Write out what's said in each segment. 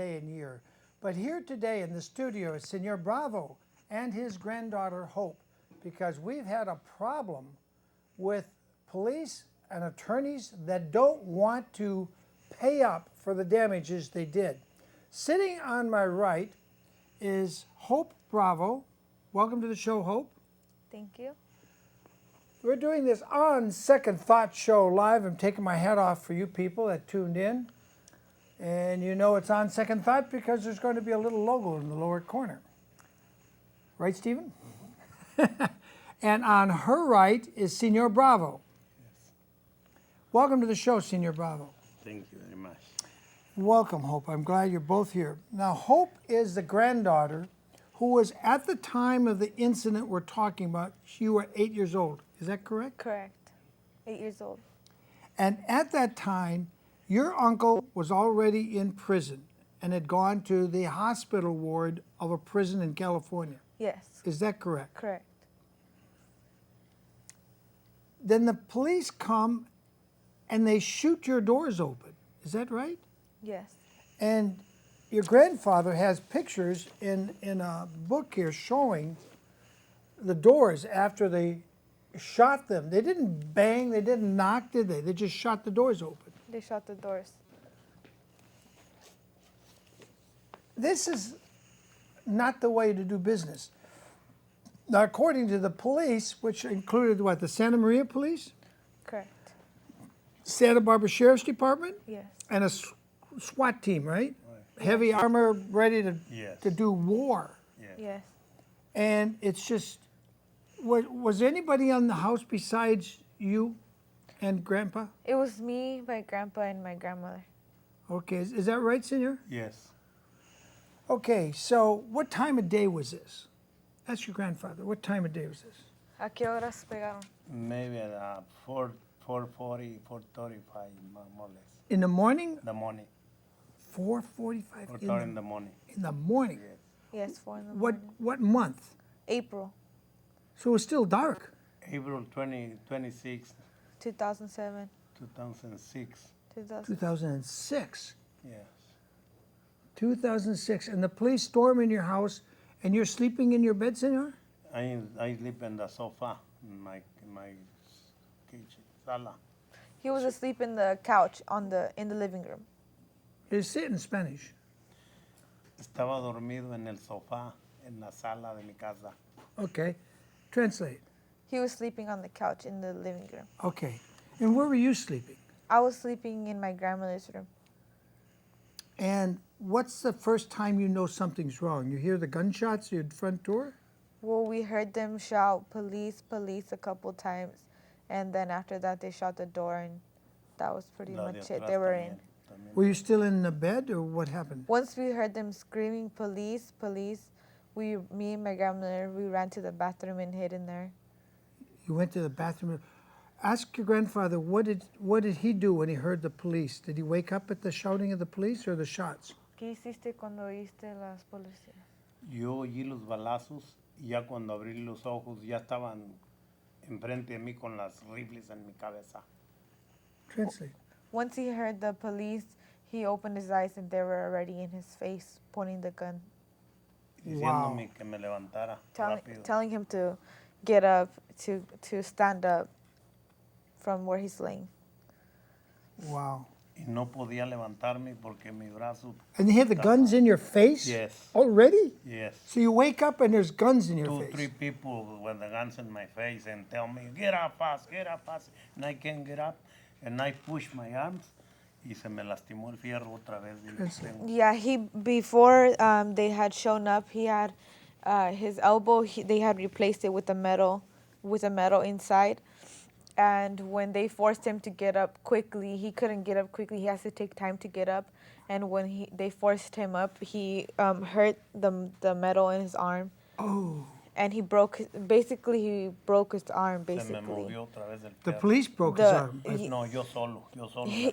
day and year. But here today in the studio is Senor Bravo and his granddaughter Hope, because we've had a problem with police and attorneys that don't want to pay up for the damages they did. Sitting on my right is Hope Bravo. Welcome to the show, Hope. Thank you. We're doing this on Second Thought Show live. I'm taking my hat off for you people that tuned in. And you know it's on Second Thought because there's going to be a little logo in the lower corner. Right, Stephen? And on her right is Senor Bravo. Yes. Welcome to the show, Senor Bravo. Thank you very much. Welcome, Hope. I'm glad you're both here. Now, Hope is the granddaughter who was at the time of the incident we're talking about. You were 8 years old. Is that correct? Correct. 8 years old. And at that time, your uncle was already in prison and had gone to the hospital ward of a prison in California. Yes. Is that correct? Correct. Then the police come and they shoot your doors open. Is that right? Yes. And your grandfather has pictures in a book here showing the doors after they shot them. They didn't bang, they didn't knock, did they? They just shot the doors open. They shut the doors. This is not the way to do business. Now, according to the police, which included what, the Santa Maria Police, Correct. Santa Barbara Sheriff's Department, Yes. and a SWAT team, right? Heavy armor, ready Yes. to do war. Yes. Yes. And it's just, was anybody on the house besides you and Grandpa? It was me, my grandpa, and my grandmother. Okay, is that right, Senor? Yes. Okay, so what time of day was this? That's your grandfather. What time of day was this? ¿A qué horas pegaron? Maybe at 4:40, 4:35, more or less. In the morning? The morning. 4:45 4:30 in the morning. in the morning. Yes. Yes, 4 in the What morning. what month? April So it was still dark. April 26, 2007. 2006. 2006. Yes. 2006. And the police storm in your house and you're sleeping in your bed, Senor? I sleep in the sofa in my kitchen, sala. He was asleep in the couch in the living room. Say it in Spanish. Estaba dormido en el sofá en la sala de mi casa. Okay. Translate. He was sleeping on the couch in the living room. Okay. And where were you sleeping? I was sleeping in my grandmother's room. And what's the first time you know something's wrong? You hear the gunshots at your front door? Well, we heard them shout, "Police, police," a couple times. And then after that, they shut the door, and that was pretty La de much it. atrás They were también, in. también. Were you still in the bed or what happened? Once we heard them screaming, "Police, police," me and my grandmother, we ran to the bathroom and hid in there. You went to the bathroom. Ask your grandfather, what did he do when he heard the police? Did he wake up at the shouting of the police or the shots? ¿Qué hiciste cuando oíste las policías? Yo oí los balazos y ya cuando abrí los ojos ya estaban enfrente de mí con las rifles en mi cabeza. Translate. Once he heard the police, he opened his eyes and they were already in his face, pointing the gun, Diciéndome que me levantara rápido. telling him to get up, to stand up from where he's laying. Wow. Y no podía levantarme porque mi brazo. And he had the guns in your face? Yes. Already? Yes. So you wake up and there's guns in your Two, face? three people with the guns in my face and tell me, get up fast, and I can't get up, and I push my arms, y se me lastimó el fierro otra vez. Yeah, before they had shown up, he had his elbow. They had replaced it with a metal inside. And when they forced him to get up quickly, he couldn't get up quickly. He has to take time to get up. And when they forced him up, he hurt the metal in his arm. Oh. And he broke his arm, Se me basically. movió otra vez el The fierro. police broke his arm. No, yo solo. He me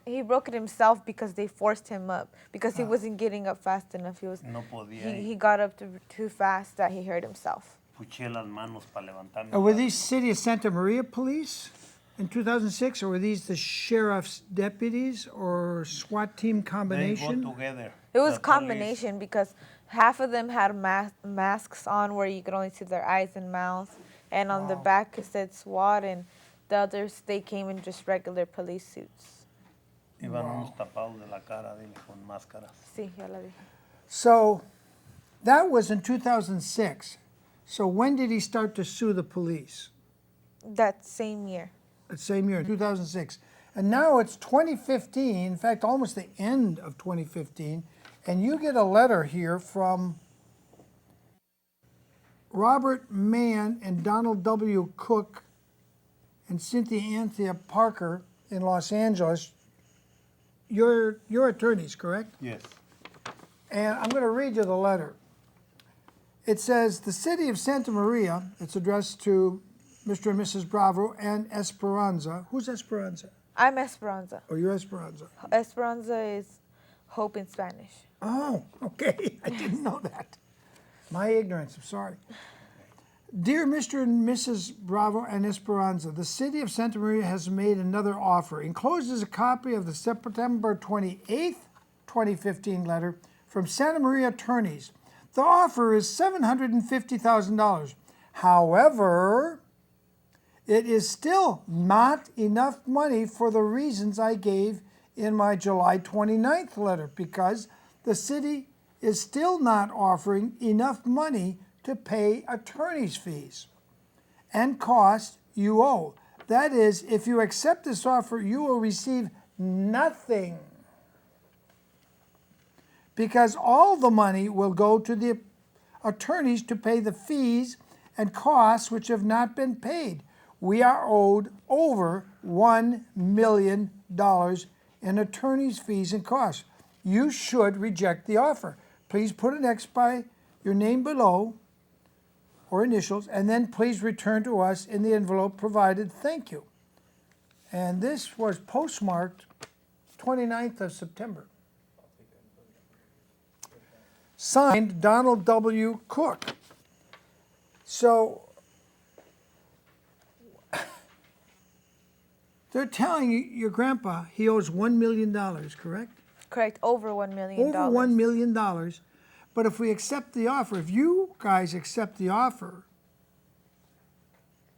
he broke it himself because they forced him up because he wasn't getting up fast enough. No podía. He got up too fast that he hurt himself. Puché las manos para levantarme. Were these City of Santa Maria police in 2006, or were these the sheriff's deputies or SWAT team They go combination? together. It was The a combination because half of them had masks on where you could only see their eyes and mouth, and on the Wow. back it said SWAT, and the others they came in just regular police suits. Iban Wow. unos tapados de la cara, dile, con máscaras. Sí, ya la dije. So that was in 2006. So when did he start to sue the police? That same year. That same year, 2006. And now it's 2015, in fact, almost the end of 2015, and you get a letter here from Robert Mann and Donald W. Cook and Cynthia Anthea Parker in Los Angeles. You're attorneys, correct? Yes. And I'm going to read you the letter. It says, the city of Santa Maria, it's addressed to Mr. and Mrs. Bravo and Esperanza. Who's Esperanza? I'm Esperanza. Oh, you're Esperanza. Esperanza is hope in Spanish. Oh, okay. I didn't know that. My ignorance, I'm sorry. Dear Mr. and Mrs. Bravo and Esperanza, the city of Santa Maria has made another offer. Enclosed is a copy of the September 28th, 2015 letter from Santa Maria attorneys. The offer is $750,000. However, it is still not enough money for the reasons I gave in my July 29th letter, because the city is still not offering enough money to pay attorney's fees and costs you owe. That is, if you accept this offer, you will receive nothing, because all the money will go to the attorneys to pay the fees and costs which have not been paid. We are owed over $1 million in attorney's fees and costs. You should reject the offer. Please put an X by your name below or initials, and then please return to us in the envelope provided. Thank you. And this was postmarked 29th of September. Signed, Donald W. Cook. So they're telling you, your grandpa, he owes $1 million, correct? Correct, over $1 million. Over $1 million. But if we accept the offer, if you guys accept the offer,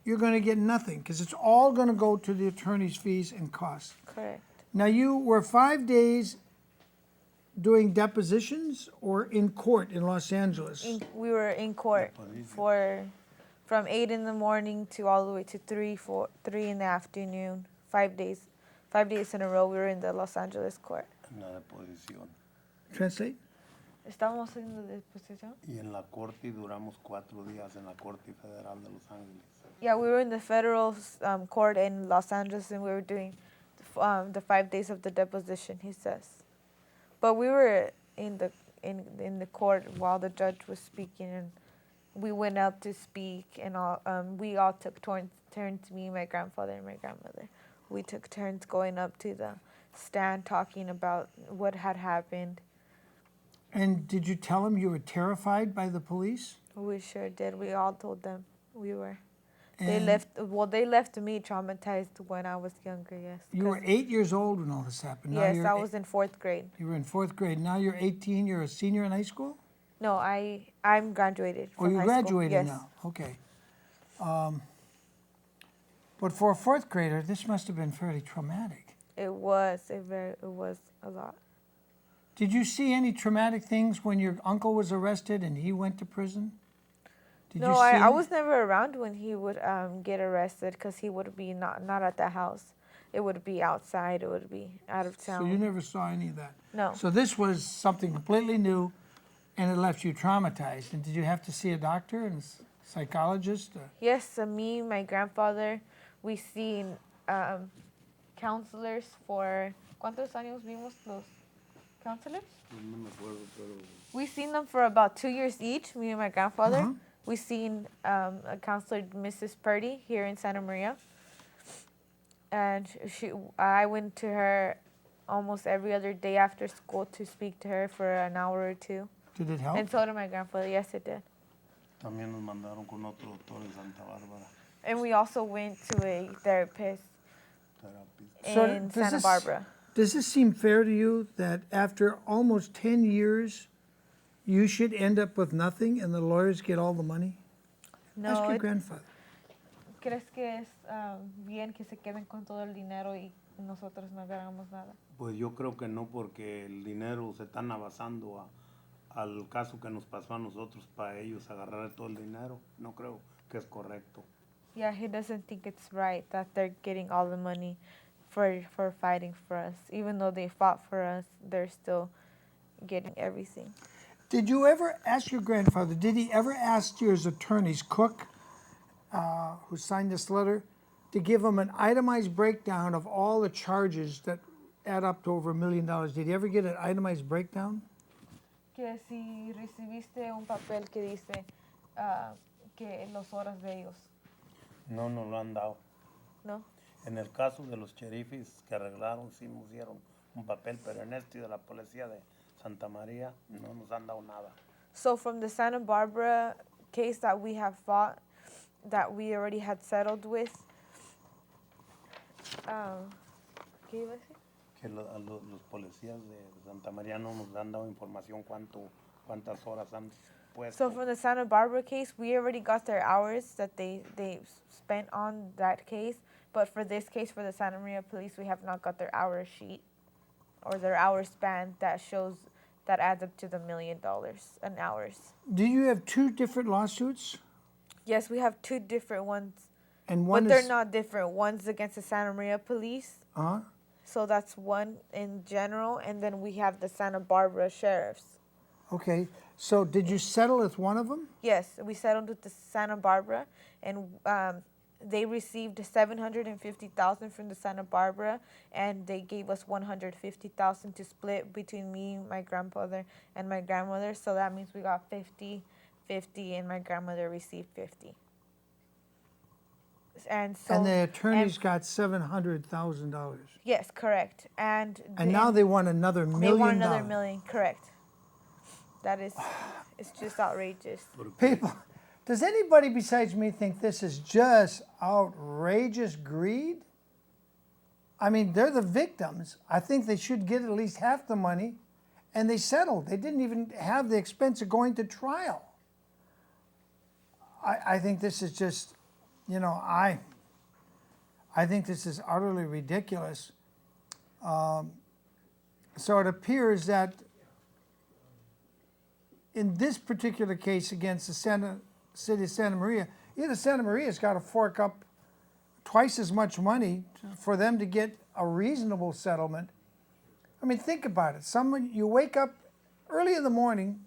you're going to get nothing, because it's all going to go to the attorney's fees and costs. Correct. Now, you were 5 days doing depositions or in court in Los Angeles? We were in court from 8 in the morning to all the way to 3 in the afternoon. 5 days. 5 days in a row we were in the Los Angeles court. En la deposición. Translate? Estábamos haciendo deposición? Y en la corte y duramos 4 días en la Corte Federal de Los Ángeles. Yeah, we were in the federal court in Los Angeles, and we were doing the 5 days of the deposition, he says. But we were in the court while the judge was speaking, and we went up to speak, and we all took turns, me, my grandfather, and my grandmother. We took turns going up to the stand talking about what had happened. And did you tell them you were terrified by the police? We sure did. We all told them we were. And They left me traumatized when I was younger, yes. you were 8 years old when all this happened. Now Yes, you're I was in 4th grade. You were in 4th grade. Now you're 18. You're a senior in high school? No, I'm graduated Oh, from you high school. graduated Yes. now. Okay. But for a 4th grader, this must have been fairly traumatic. It was a lot. Did you see any traumatic things when your uncle was arrested and he went to prison? Did No, you see I any? was never around when he would get arrested, because he would be not at the house. It would be outside. It would be out of town. So you never saw any of that? No. So this was something completely new, and it left you traumatized. And did you have to see a doctor and a psychologist? Yes, me, my grandfather, we seen counselors for ¿cuántos años vimos los counselors? No me acuerdo, pero We seen them for about 2 years each, me and my grandfather. Uh-huh. We seen a counselor, Mrs. Purdy, here in Santa Maria. And I went to her almost every other day after school to speak to her for an hour or two. Did it help? And so did my grandfather. Yes, it did. también nos mandaron con otro doctor de Santa Bárbara. And we also went to a therapist Therapist. So in does Santa this- Barbara. Does this seem fair to you that after almost 10 years, you should end up with nothing and the lawyers get all the money? Ask No, your grandfather. ¿crees que es bien que se queden con todo el dinero y nosotros no agarramos nada? Pues yo creo que no, porque el dinero se están abasando al caso que nos pasó a nosotros para ellos agarrar todo el dinero. No creo que es correcto. Yeah, he doesn't think it's right that they're getting all the money for fighting for us. Even though they fought for us, they're still getting everything. Did you ever ask your grandfather, did he ever ask your attorneys, Cook, who signed this letter, to give him an itemized breakdown of all the charges that add up to over $1 million? Did he ever get an itemized breakdown? Que si recibiste un papel que dice que las horas de ellos, No nos lo han dado. ¿no? En el caso de los sheriffes que arreglaron, sí nos dieron un papel, pero en este de la policía de Santa María no nos han dado nada. So from the Santa Barbara case that we have fought, that we already had settled with, ¿qué iba a decir? Que los policías de Santa María no nos han dado información cuántas horas han puesto. So from the Santa Barbara case, we already got their hours that they spent on that case. But for this case, for the Santa Maria Police, we have not got their hour sheet or their hour span that shows that adds up to the $1 million in hours. Do you have two different lawsuits? Yes, we have two different ones, And one but they're is, not different. One's against the Santa Maria Police, so that's one in general, and then we have the Santa Barbara Sheriffs. okay. So did you settle with one of them? Yes, we settled with the Santa Barbara, and they received $750,000 from the Santa Barbara, and they gave us $150,000 to split between me, my grandfather, and my grandmother. So that means we got 50-50, and my grandmother received 50. And so And the attorneys got $700,000. yes, correct. And Now they want another $1 million. they want another $1 million, correct. That is, it's just outrageous. People, does anybody besides me think this is just outrageous greed? I mean, they're the victims. I think they should get at least half the money, and they settled. They didn't even have the expense of going to trial. I think this is just, I think this is utterly ridiculous. So it appears that in this particular case against the city of Santa Maria, either Santa Maria's got to fork up twice as much money for them to get a reasonable settlement. I mean, think about it. You wake up early in the morning,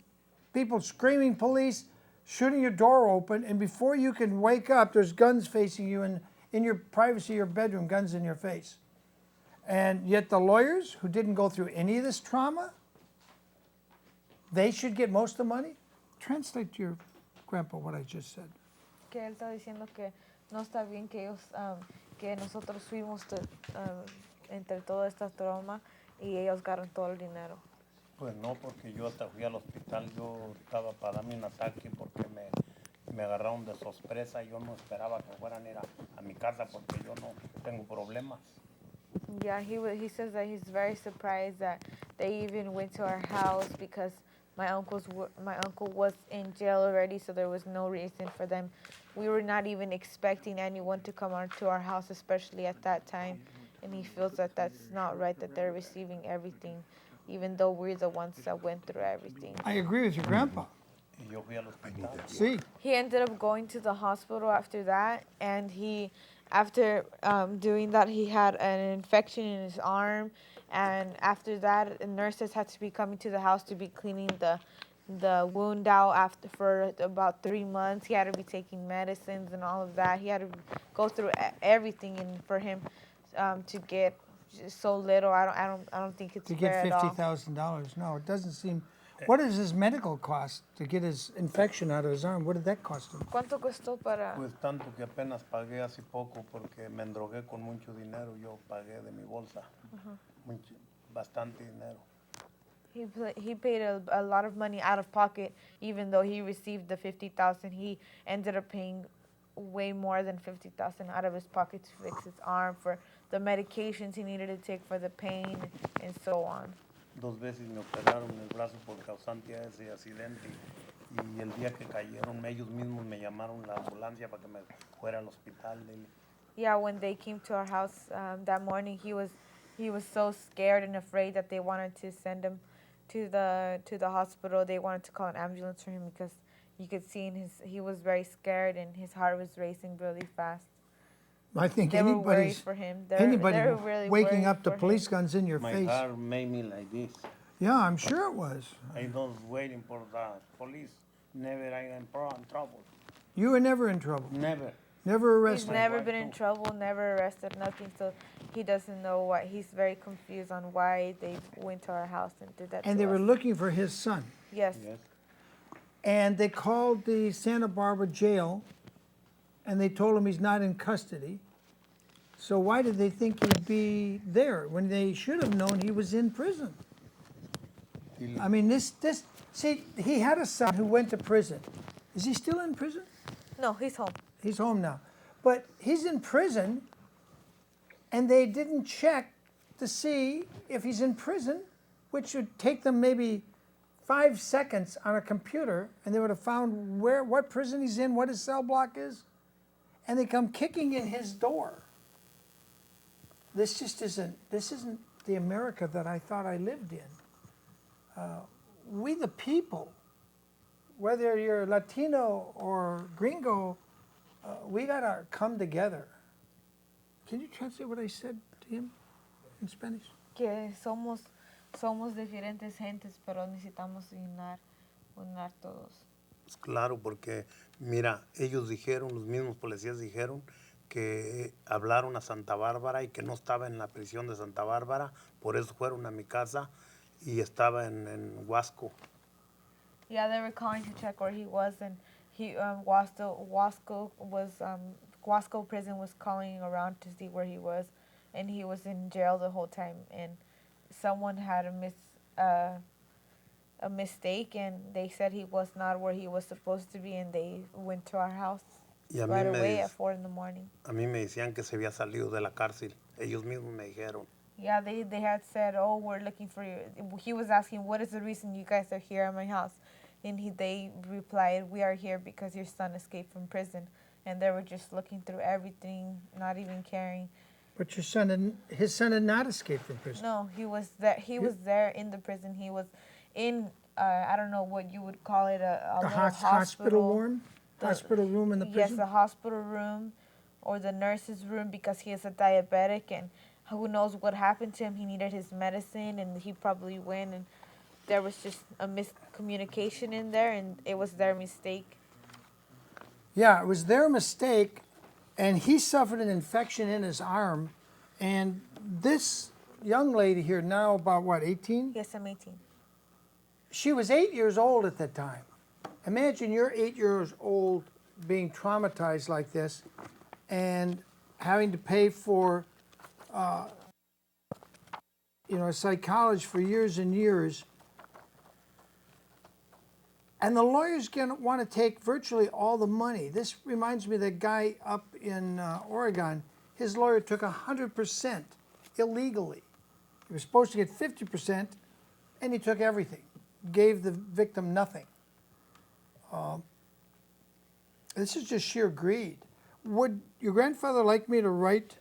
people screaming police, shooting your door open, and before you can wake up, there's guns facing you in your privacy of your bedroom, guns in your face. And yet the lawyers who didn't go through any of this trauma, they should get most of the money? Translate to your grandpa what I just said. Que él está diciendo que no está bien que ellos, que nosotros fuimos entre toda esta trauma y ellos ganaron todo el dinero. Pues no, porque yo hasta fui al hospital, yo estaba para darme un ataque porque me agarraron de sorpresa. Yo no esperaba que fueran a ir a mi casa porque yo no tengo problemas. Yeah, he says that he's very surprised that they even went to our house because my uncle was in jail already, so there was no reason for them. We were not even expecting anyone to come to our house, especially at that time. And he feels that that's not right, that they're receiving everything, even though we're the ones that went through everything. I agree with your grandpa. Y yo fui al hospital. See, He ended up going to the hospital after that, and after doing that, he had an infection in his arm, and after that, nurses had to be coming to the house to be cleaning the wound out for about 3 months. He had to be taking medicines and all of that. He had to go through everything, and for him to get so little, I don't think it's to fair get at all. $50,000. No, it doesn't seem. What is his medical cost to get his infection out of his arm? What did that cost him? ¿Cuánto costó para? Pues tanto que apenas pagué hace poco porque me endrogué con mucho dinero. Yo pagué de mi bolsa. Bastante dinero. He paid a lot of money out of pocket, even though he received the $50,000. He ended up paying way more than $50,000 out of his pocket to fix his arm, for the medications he needed to take for the pain and so on. 2 veces me operaron el brazo por causante a ese accidente y el día que cayeron ellos mismos me llamaron la ambulancia para que me fuera al hospital. Yeah, when they came to our house that morning, he was so scared and afraid that they wanted to send him to the hospital. They wanted to call an ambulance for him because you could see he was very scared and his heart was racing really fast. I think They were worried anybody's, for him. anybody They were really waking worried up to for police him. guns in your My face. heart made me like this. Yeah, I'm sure it was. I was waiting for the police. Never I got in trouble. You were never in trouble, Never. never He's arrested. never wife been in too. trouble, never arrested, nothing. So he doesn't know why. He's very confused on why they went to our house and did that And to they were us. looking for his son. Yes. Yes. And they called the Santa Barbara jail and they told him he's not in custody. So why did they think he'd be there when they should have known he was in prison? I mean, see, he had a son who went to prison. Is he still in prison? No, he's home. He's home now. But he's in prison and they didn't check to see if he's in prison, which would take them maybe 5 seconds on a computer, and they would have found what prison he's in, what his cell block is, and they come kicking in his door. This isn't the America that I thought I lived in. We the people, whether you're Latino or gringo, we gotta come together. Can you translate what I said to him in Spanish? Que somos diferentes gentes, pero necesitamos unar todos. Claro, porque mira, ellos dijeron, los mismos policías dijeron que hablaron a Santa Bárbara y que no estaba en la prisión de Santa Bárbara, por eso fueron a mi casa y estaba en Huasco. Yeah, they were calling to check where he was, and Huasco prison was calling around to see where he was, and he was in jail the whole time. And someone had a mistake, and they said he was not where he was supposed to be, and they went to our house Y a mí, right away at 4 in the morning. a mí me decían que se había salido de la cárcel. Ellos mismos me dijeron. Yeah, they had said, oh, we're looking for you. He was asking, what is the reason you guys are here at my house? And they replied, we are here because your son escaped from prison. And they were just looking through everything, not even caring. But his son had not escaped from prison. No, he was there. He was there in the prison. He was in, I don't know what you would call it, a The little hospital room? The- Hospital room in the Yes, prison? the hospital room or the nurse's room, because he is a diabetic, and who knows what happened to him. He needed his medicine, and he probably went, and there was just a miscommunication in there, and it was their mistake. Yeah, it was their mistake, and he suffered an infection in his arm. And this young lady here, now about what, 18? Yes, I'm 18. She was 8 years old at the time. Imagine you're 8 years old being traumatized like this and having to pay for, a psychologist for years and years. And the lawyer's going to want to take virtually all the money. This reminds me of the guy up in Oregon. His lawyer took 100% illegally. He was supposed to get 50%, and he took everything, gave the victim nothing. This is just sheer greed. Would your grandfather like me to write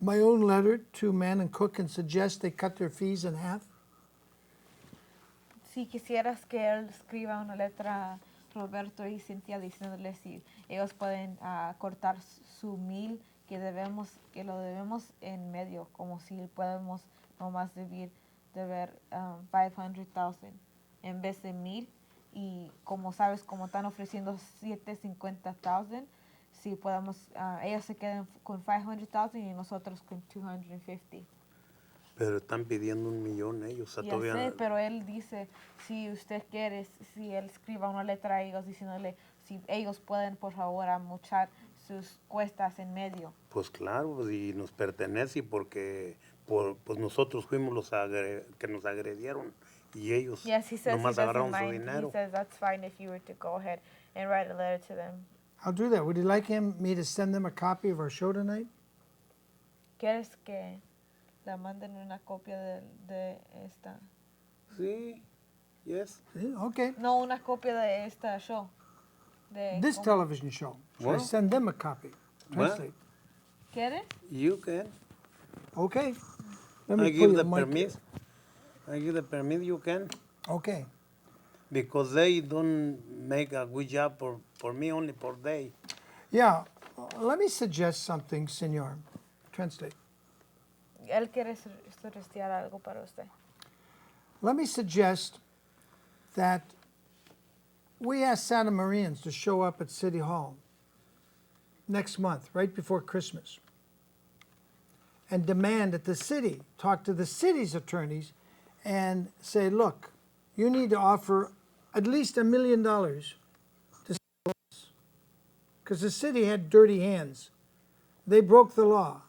my own letter to Mann and Cook and suggest they cut their fees in half? Si quisieras que él escriba una letra a Roberto y Cintia diciéndole si ellos pueden cortar su 1,000 que lo debemos en medio, como si podemos nomás deber 500,000 en vez de 1,000, y como sabes, como están ofreciendo 750,000, si podemos, ellos se quedan con 500,000 y nosotros con 250. Pero están pidiendo 1,000,000 ellos. O sea, Ya todavía sé, pero él dice, si usted quiere, si él escriba una letra a ellos diciéndole si ellos pueden, por favor, amuchar sus cuestas en medio. Pues claro, pues, y nos pertenece porque pues nosotros fuimos los que nos agredieron y ellos Yes, he says he nomás doesn't agarraron su mind. dinero. He says that's fine if you were to go ahead and write a letter to them. I'll do that. Would you like me to send them a copy of our show tonight? ¿Quieres que la manden una copia de esta? Sí, yes. See? Okay. No, una copia de esta show. This television show. Should I Well. send them a copy? Well. Translate. ¿Quieres? You can. Okay. Let I me give pull the your mic. permit. I give the permit, you can. Okay. Because they don't make a good job for me, only for they. Yeah. Let me suggest something, Senor. Translate. Él quiere sugerir algo para usted. Let me suggest that we ask Santa Marians to show up at City Hall next month, right before Christmas, and demand that the city talk to the city's attorneys and say, look, you need to offer at least $1 million to because the city had dirty hands. They broke the law.